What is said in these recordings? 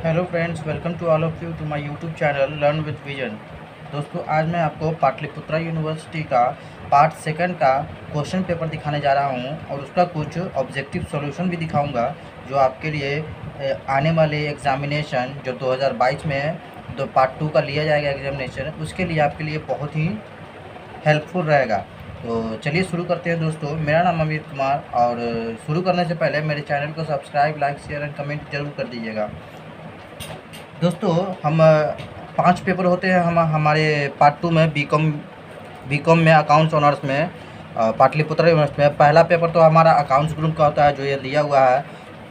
Hello friends, welcome to all of you to my YouTube channel learn with vision. दोस्तों, आज मैं आपको Patliputra university का पार्ट सेकंड का क्वेश्चन पेपर दिखाने जा रहा हूं और उसका कुछ ऑब्जेक्टिव सॉल्यूशन भी दिखाऊंगा जो आपके लिए आने वाले एग्जामिनेशन जो 2022 में है, तो पार्ट 2 का लिया जाएगा एग्जामिनेशन, उसके लिए आपके लिए बहुत ही हेल्पफुल रहेगा। तो चलिए शुरू करते हैं दोस्तों। मेरा नाम अमित कुमार और शुरू करने से पहले मेरे चैनल को subscribe, like, share and comment जरूर कर दीजिएगा। दोस्तों, हम 5 पेपर होते हैं हमारे पार्ट 2 में बीकॉम में अकाउंट्स ऑनर्स में पाटलिपुत्रा यूनिवर्सिटी में। पहला पेपर तो हमारा अकाउंट्स ग्रुप का होता है जो ये दिया हुआ है।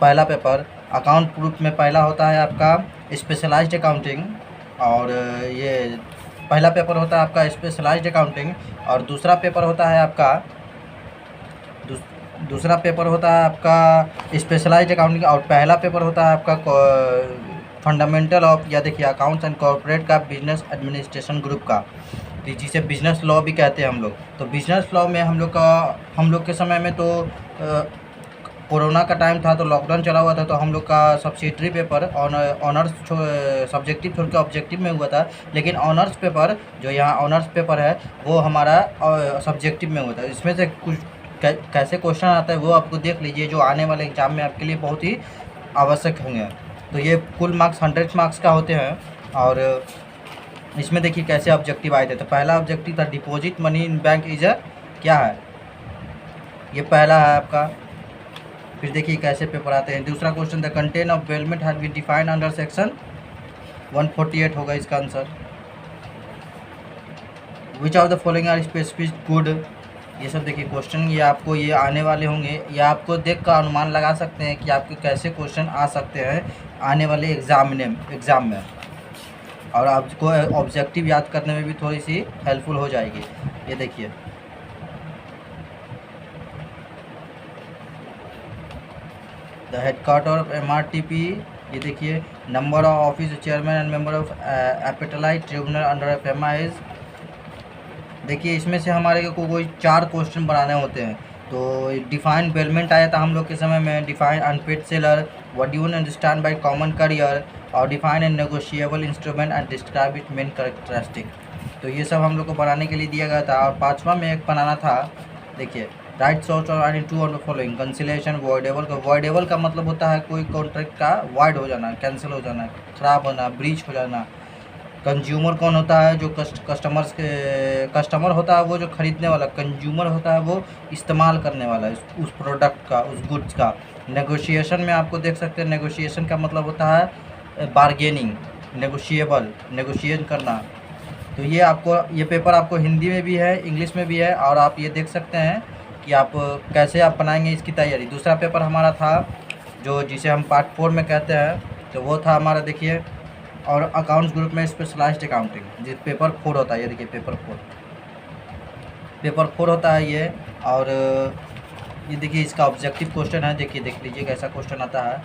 पहला पेपर अकाउंट ग्रुप में पहला होता है आपका स्पेशलाइज्ड अकाउंटिंग, और ये पहला पेपर होता है आपका स्पेशलाइज्ड अकाउंटिंग। और दूसरा पेपर होता है आपका स्पेशलाइज्ड अकाउंटिंग। और पहला पेपर होता है आपका फंडामेंटल ऑफ, या देखिए, अकाउंट्स एंड कॉर्पोरेट का बिजनेस एडमिनिस्ट्रेशन ग्रुप का, जिसे बिजनेस लॉ भी कहते हैं हम लोग। तो बिजनेस लॉ में हम लोग के समय में तो कोरोना का टाइम था, तो लॉकडाउन चला हुआ था, तो हम लोग का सब्सिडरी पेपर ऑनर्स सब्जेक्टिव छोड़ के ऑब्जेक्टिव में हुआ था। लेकिन ऑनर्स पेपर जो यहाँ ऑनर्स पेपर है वो हमारा सब्जेक्टिव में हुआ था। इसमें से कुछ कैसे क्वेश्चन आता है वो आपको देख लीजिए, जो आने वाले एग्जाम में आपके लिए बहुत ही आवश्यक होंगे। तो ये कुल मार्क्स 100 मार्क्स का होते हैं। और इसमें देखिए कैसे ऑब्जेक्टिव आए थे। तो पहला ऑब्जेक्टिव था deposit money in bank is क्या है, ये पहला है आपका। फिर देखिए कैसे पेपर आते हैं। दूसरा क्वेश्चन था contract of bailment has been defined under section 148 होगा इसका आंसर। Which of the following are specific good, ये सब देखिए क्वेश्चन, ये आपको ये आने वाले होंगे। ये आपको देख कर अनुमान लगा सकते हैं कि आपके कैसे क्वेश्चन आ सकते हैं आने वाले एग्ज़ाम में। और आपको ऑब्जेक्टिव याद करने में भी थोड़ी सी हेल्पफुल हो जाएगी। ये देखिए, द हेडक्वार्टर ऑफ MRTP, ये देखिए number of office chairman and member of appellate tribunal under FMI is. देखिए इसमें से हमारे को कोई 4 क्वेश्चन बनाने होते हैं। तो डिफाइन बेलमेंट आया था हम लोग के समय में, define unpaid seller, what do you understand by common carrier, और define and negotiable instrument and describe it main characteristic. तो ये सब हम लोग को बनाने के लिए दिया गया था। और 5वां में एक बनाना था, देखिए, राइट सोर्स और any two of the following conciliation voidable का। वॉइडेबल का मतलब होता है कोई कॉन्ट्रैक्ट का वाइड हो जाना, कैंसिल हो जाना, खराब होना, ब्रीच हो जाना। कंज्यूमर कौन होता है, जो कस्टमर होता है वो जो खरीदने वाला। कंज्यूमर होता है वो इस्तेमाल करने वाला उस प्रोडक्ट का, उस गुड्स का। नेगोशिएशन में आपको देख सकते हैं, नेगोशिएशन का मतलब होता है बार्गेनिंग, नेगोशिएट करना। तो ये पेपर आपको हिंदी में भी है, इंग्लिश में भी है, और आप ये देख सकते हैं कि आप कैसे आप बनाएंगे इसकी तैयारी। दूसरा पेपर हमारा था जो जिसे हम पार्ट 4 में कहते हैं, तो वो था हमारा, देखिए, और अकाउंट्स ग्रुप में स्पेशलाइज्ड अकाउंटिंग, जिस पेपर 4 होता है। ये देखिए पेपर 4 होता है ये। और ये देखिए इसका ऑब्जेक्टिव क्वेश्चन है, देखिए देख लीजिए कैसा क्वेश्चन आता है।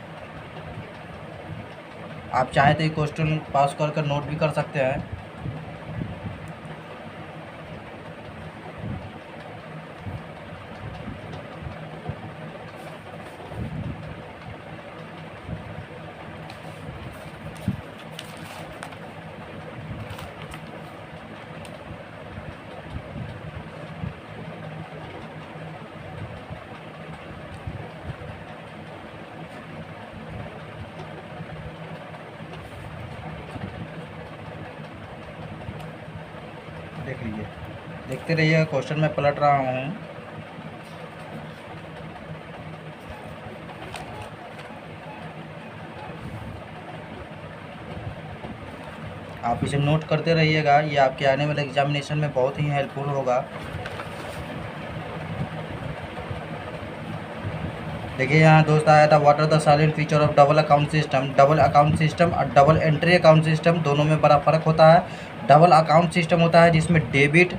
आप चाहें तो ये क्वेश्चन पास कर नोट भी कर सकते हैं। देख लीजिए, देखते रहिए, क्वेश्चन मैं पलट रहा हूँ। आप इसे नोट करते रहिएगा, ये आपके आने वाले एग्जामिनेशन में बहुत ही हेल्पफुल होगा। देखिए यहाँ दोस्त आया था, what are the salient feature of double account system. Double account system और डबल एंट्री अकाउंट सिस्टम दोनों में बड़ा फ़र्क होता है। डबल अकाउंट सिस्टम होता है जिसमें डेबिट,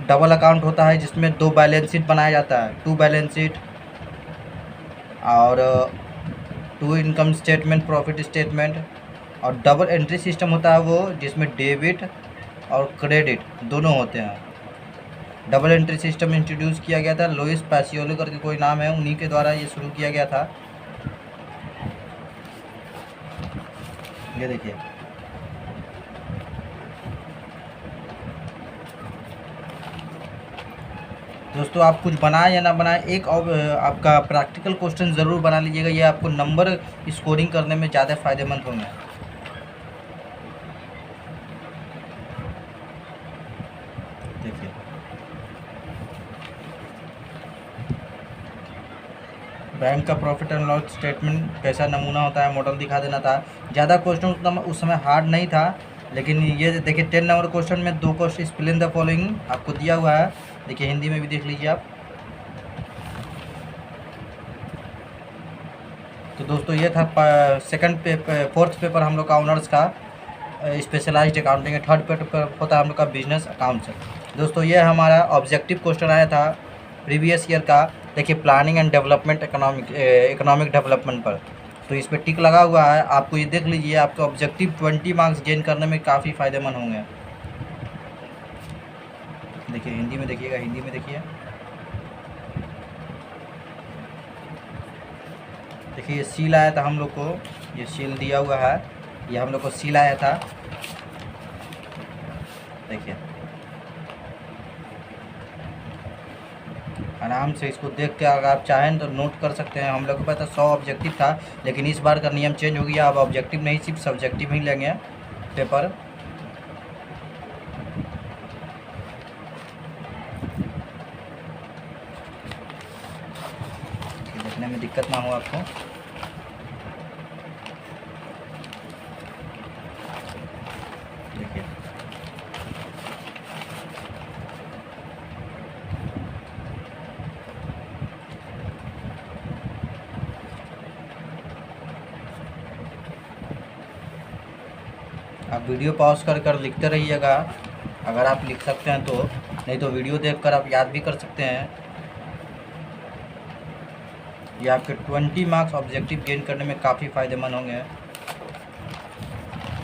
डबल अकाउंट होता है जिसमें 2 बैलेंस शीट बनाया जाता है, 2 बैलेंस शीट, और 2 इनकम स्टेटमेंट, प्रॉफिट स्टेटमेंट। और डबल एंट्री सिस्टम होता है वो जिसमें डेबिट और क्रेडिट दोनों होते हैं। डबल एंट्री सिस्टम इंट्रोड्यूस किया गया था, लुइस पैसियोली करके कोई नाम है, उन्हीं के द्वारा ये शुरू किया गया था। ये देखिए, दोस्तों आप कुछ बनाए या ना बनाए, एक आपका प्रैक्टिकल क्वेश्चन ज़रूर बना लीजिएगा, ये आपको नंबर स्कोरिंग करने में ज़्यादा फ़ायदेमंद होंगे। देखिए, बैंक का प्रॉफिट एंड लॉस स्टेटमेंट कैसा नमूना होता है, मॉडल दिखा देना था। ज़्यादा क्वेश्चन उतना उस समय हार्ड नहीं था, लेकिन ये देखिए 10 नंबर क्वेश्चन में 2 क्वेश्चन एक्सप्लेन द फॉलोइंग आपको दिया हुआ है। देखिए हिंदी में भी देख लीजिए आप। तो दोस्तों ये था फोर्थ पेपर हम लोग का ऑनर्स का स्पेशलाइज्ड अकाउंटिंग। थर्ड पेपर होता है हम लोग का बिजनेस अकाउंट्स। दोस्तों ये हमारा ऑब्जेक्टिव क्वेश्चन आया था प्रीवियस ईयर का। देखिए planning and development economic development पर, तो इस पर टिक लगा हुआ है। आपको ये देख लीजिए, आपका ऑब्जेक्टिव 20 मार्क्स गेन करने में काफ़ी फ़ायदेमंद होंगे। देखिए हिंदी में देखिएगा, हिंदी में देखिए। देखिए ये सील आया था हम लोग को, ये सील दिया हुआ है, ये हम लोग को सील आया था। देखिए आराम से इसको देख के अगर आप चाहें तो नोट कर सकते हैं। हम लोग के पास तो 100 ऑब्जेक्टिव था, लेकिन इस बार का नियम चेंज हो गया। अब ऑब्जेक्टिव नहीं, सिर्फ सब्जेक्टिव ही लेंगे पेपर। देखने में दिक्कत ना हो आपको। देखिए आप वीडियो पॉज कर लिखते रहिएगा, अगर आप लिख सकते हैं तो, नहीं तो वीडियो देखकर आप याद भी कर सकते हैं। ये आपके 20 मार्क्स ऑब्जेक्टिव गेन करने में काफ़ी फ़ायदेमंद होंगे,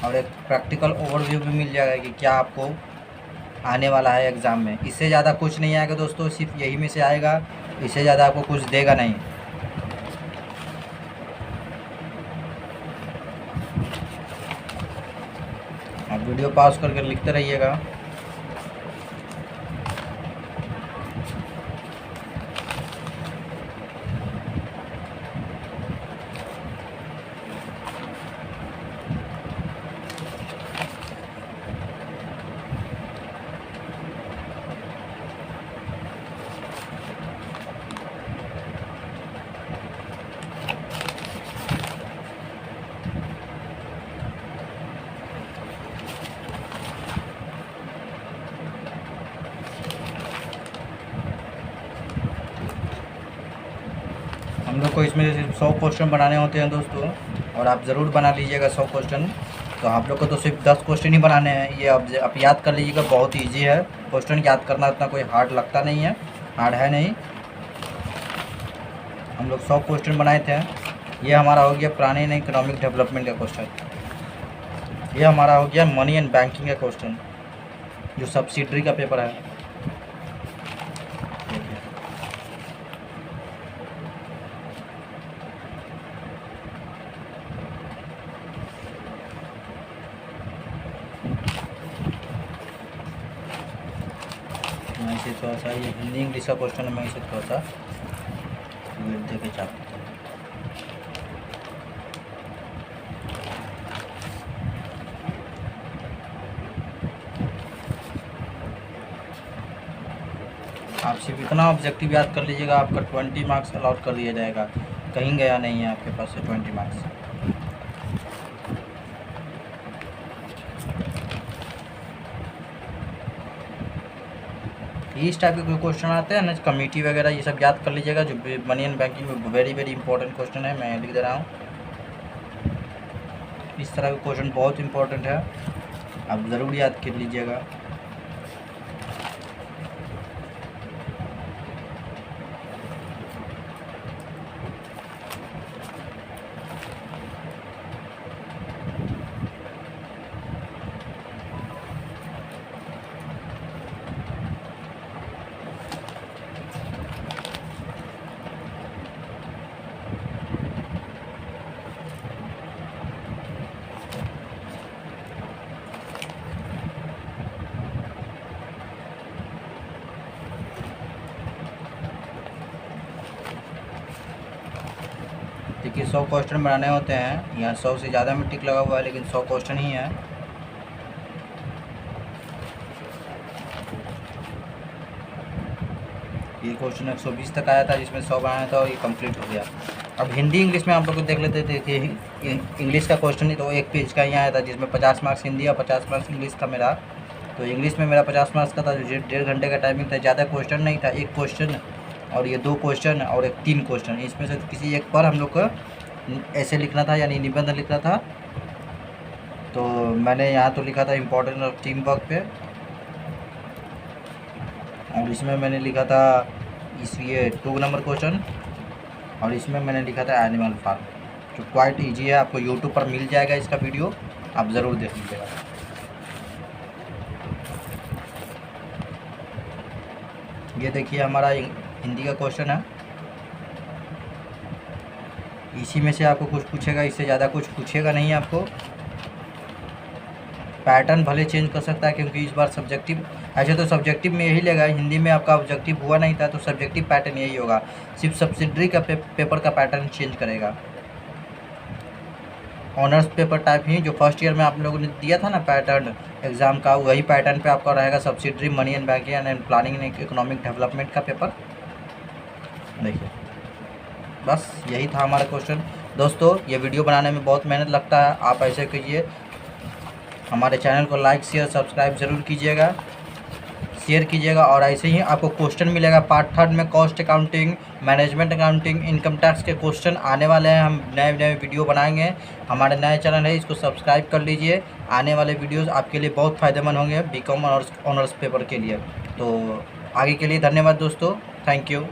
और एक प्रैक्टिकल ओवरव्यू भी मिल जाएगा कि क्या आपको आने वाला है एग्ज़ाम में। इससे ज़्यादा कुछ नहीं आएगा दोस्तों, सिर्फ यही में से आएगा, इससे ज़्यादा आपको कुछ देगा नहीं। आप वीडियो पॉज करके लिखते रहिएगा। हम लोग को इसमें सिर्फ 100 क्वेश्चन बनाने होते हैं दोस्तों, और आप ज़रूर बना लीजिएगा 100 क्वेश्चन। तो आप लोग को तो सिर्फ 10 क्वेश्चन ही बनाने हैं, ये आप याद कर लीजिएगा, बहुत ईजी है। क्वेश्चन याद करना उतना कोई हार्ड लगता नहीं है, हार्ड है नहीं। हम लोग 100 क्वेश्चन बनाए थे। ये हमारा हो गया प्लानिंग एंड इकोनॉमिक डेवलपमेंट का क्वेश्चन। ये हमारा हो गया मनी एंड बैंकिंग का क्वेश्चन, जो सब्सिडरी का पेपर है। मैं इसे थोड़ा सा, ये हिंदी इंग्लिश का क्वेश्चन है, मैं इसे थोड़ा सा वेट दे के चाहता हूँ। आप सिर्फ इतना ऑब्जेक्टिव याद कर लीजिएगा, आपका 20 मार्क्स अलॉट कर दिया जाएगा। कहीं गया नहीं है आपके पास से 20 मार्क्स। इस टाइप के क्वेश्चन आते हैं ना, कमेटी वगैरह, ये सब याद कर लीजिएगा। जो मनी एंड बैंकिंग में वेरी वेरी इंपॉर्टेंट क्वेश्चन है, मैं लिख दे रहा हूँ। इस तरह के क्वेश्चन बहुत इंपॉर्टेंट है, आप ज़रूर याद कर लीजिएगा। देखिए 100 क्वेश्चन बनाने होते हैं, यहाँ 100 से ज़्यादा में टिक लगा हुआ है, लेकिन 100 क्वेश्चन ही है। ये क्वेश्चन 120 तक आया था, जिसमें 100 बनाया था और ये कंप्लीट हो गया। अब हिंदी इंग्लिश में आप लोग को देख लेते थे कि इंग्लिश का क्वेश्चन ही तो 1 पेज का ही आया था, जिसमें 50 मार्क्स हिंदी और 50 मार्क्स इंग्लिश था मेरा। तो इंग्लिश में मेरा 50 मार्क्स का था, जो 1.5 घंटे का टाइमिंग था। ज़्यादा क्वेश्चन नहीं था, 1 क्वेश्चन और ये 2 क्वेश्चन और एक 3 क्वेश्चन। इसमें से किसी एक पर हम लोग को ऐसे लिखना था, यानी निबंध लिखना था। तो मैंने यहाँ तो लिखा था इम्पोर्टेंस ऑफ टीम वर्क पे, और इसमें मैंने लिखा था ये 2 नंबर क्वेश्चन, और इसमें मैंने लिखा था एनिमल फार्म। जो क्वाइट ईजी है, आपको यूट्यूब पर मिल जाएगा इसका वीडियो, आप ज़रूर देख लीजिएगा। ये देखिए हमारा हिंदी का क्वेश्चन है। इसी में से आपको कुछ पूछेगा, इससे ज़्यादा कुछ पूछेगा नहीं आपको। पैटर्न भले चेंज कर सकता है, क्योंकि इस बार सब्जेक्टिव, ऐसे तो सब्जेक्टिव में यही लेगा, हिंदी में आपका ऑब्जेक्टिव हुआ नहीं था, तो सब्जेक्टिव पैटर्न यही होगा। सिर्फ सब्सिडरी का पेपर का पैटर्न चेंज करेगा। ऑनर्स पेपर टाइप ही जो फर्स्ट ईयर में आप लोगों ने दिया था ना पैटर्न एग्ज़ाम का, वही पैटर्न पे आपका रहेगा subsidiary, money and banking and planning and economic development का पेपर। देखिए बस यही था हमारा क्वेश्चन। दोस्तों ये वीडियो बनाने में बहुत मेहनत लगता है, आप ऐसे कीजिए, हमारे चैनल को लाइक शेयर सब्सक्राइब ज़रूर कीजिएगा, शेयर कीजिएगा। और ऐसे ही आपको क्वेश्चन मिलेगा पार्ट 3 में, cost accounting, management accounting, income tax के क्वेश्चन आने वाले हैं। हम नए नए वीडियो बनाएंगे, हमारे नए चैनल है, इसको सब्सक्राइब कर लीजिए। आने वाले वीडियोस आपके लिए बहुत फ़ायदेमंद होंगे बीकॉम ऑनर्स पेपर के लिए। तो आगे के लिए धन्यवाद दोस्तों, थैंक यू।